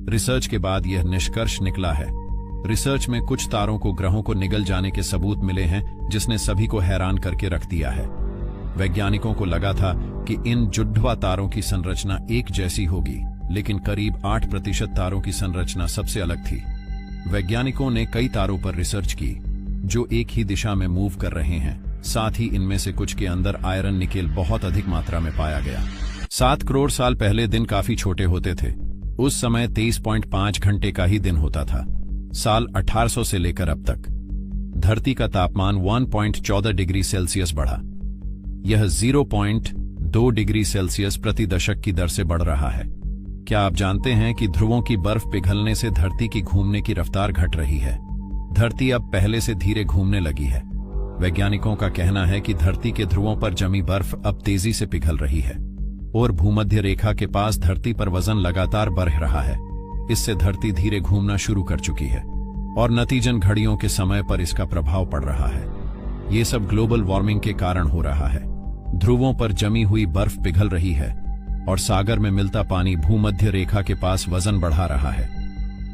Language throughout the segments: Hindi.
रिसर्च के बाद यह निष्कर्ष निकला है। रिसर्च में कुछ तारों को ग्रहों को निगल जाने के सबूत मिले हैं, जिसने सभी को हैरान करके रख दिया है। वैज्ञानिकों को लगा था कि इन जुड़वा तारों की संरचना एक जैसी होगी, लेकिन करीब 8% तारों की संरचना सबसे अलग थी। वैज्ञानिकों ने कई तारों पर रिसर्च की जो एक ही दिशा में मूव कर रहे हैं। साथ ही इनमें से कुछ के अंदर आयरन निकेल बहुत अधिक मात्रा में पाया गया। 7 करोड़ साल पहले दिन काफी छोटे होते थे। उस समय 23.5 घंटे का ही दिन होता था। साल 1800 से लेकर अब तक धरती का तापमान 1.14 डिग्री सेल्सियस बढ़ा। यह 0.2 डिग्री सेल्सियस प्रति दशक की दर से बढ़ रहा है। क्या आप जानते हैं कि ध्रुवों की बर्फ पिघलने से धरती की घूमने की रफ्तार घट रही है? धरती अब पहले से धीरे घूमने लगी है। वैज्ञानिकों का कहना है कि धरती के ध्रुवों पर जमी बर्फ अब तेजी से पिघल रही है और भूमध्य रेखा के पास धरती पर वजन लगातार बढ़ रहा है। इससे धरती धीरे घूमना शुरू कर चुकी है और नतीजन घड़ियों के समय पर इसका प्रभाव पड़ रहा है। ये सब ग्लोबल वार्मिंग के कारण हो रहा है। ध्रुवों पर जमी हुई बर्फ पिघल रही है और सागर में मिलता पानी भूमध्य रेखा के पास वजन बढ़ा रहा है।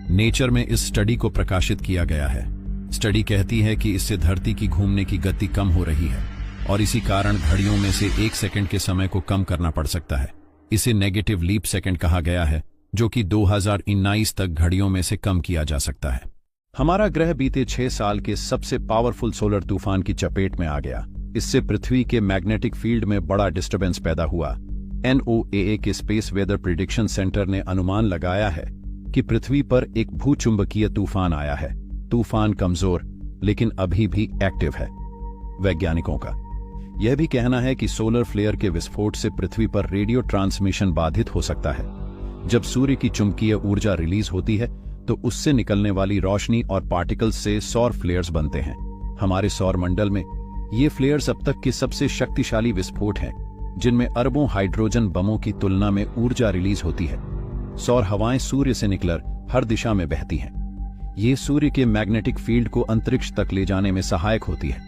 नेचर में इस स्टडी को प्रकाशित किया गया है। स्टडी कहती है कि इससे धरती की घूमने की गति कम हो रही है और इसी कारण घड़ियों में से 1 सेकंड के समय को कम करना पड़ सकता है। इसे नेगेटिव लीप सेकंड कहा गया है, जो कि 2019 तक घड़ियों में से कम किया जा सकता है। हमारा ग्रह बीते 6 साल के सबसे पावरफुल सोलर तूफान की चपेट में आ गया। इससे पृथ्वी के मैग्नेटिक फील्ड में बड़ा डिस्टर्बेंस पैदा हुआ। NOAA के स्पेस वेदर प्रिडिक्शन सेंटर ने अनुमान लगाया है कि पृथ्वी पर एक भूचुंबकीय तूफान आया है। तूफान कमजोर लेकिन अभी भी एक्टिव है। वैज्ञानिकों का यह भी कहना है कि सोलर फ्लेयर के विस्फोट से पृथ्वी पर रेडियो ट्रांसमिशन बाधित हो सकता है। जब सूर्य की चुंबकीय ऊर्जा रिलीज होती है तो उससे निकलने वाली रोशनी और पार्टिकल्स से सौर फ्लेयर्स बनते हैं। हमारे सौर मंडल में ये फ्लेयर्स अब तक के सबसे शक्तिशाली विस्फोट हैं, जिनमें अरबों हाइड्रोजन बमों की तुलना में ऊर्जा रिलीज होती है। सौर हवाएं सूर्य से निकलकर हर दिशा में बहती हैं। ये सूर्य के मैग्नेटिक फील्ड को अंतरिक्ष तक ले जाने में सहायक होती है।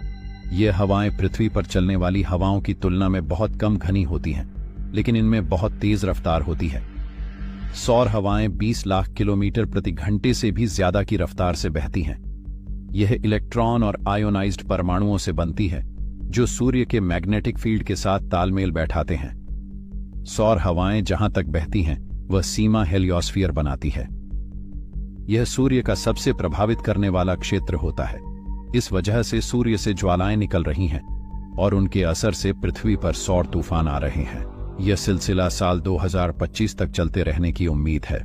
ये हवाएं पृथ्वी पर चलने वाली हवाओं की तुलना में बहुत कम घनी होती हैं, लेकिन इनमें बहुत तेज रफ्तार होती है। सौर हवाएं 20 लाख किलोमीटर प्रति घंटे से भी ज्यादा की रफ्तार से बहती हैं। यह इलेक्ट्रॉन और आयोनाइज्ड परमाणुओं से बनती है, जो सूर्य के मैग्नेटिक फील्ड के साथ तालमेल बैठाते हैं। सौर हवाएं जहां तक बहती हैं, वह सीमा हेलियोस्फीयर बनाती है। यह सूर्य का सबसे प्रभावित करने वाला क्षेत्र होता है। इस वजह से सूर्य से ज्वालाएं निकल रही हैं और उनके असर से पृथ्वी पर सौर तूफान आ रहे हैं। यह सिलसिला साल 2025 तक चलते रहने की उम्मीद है।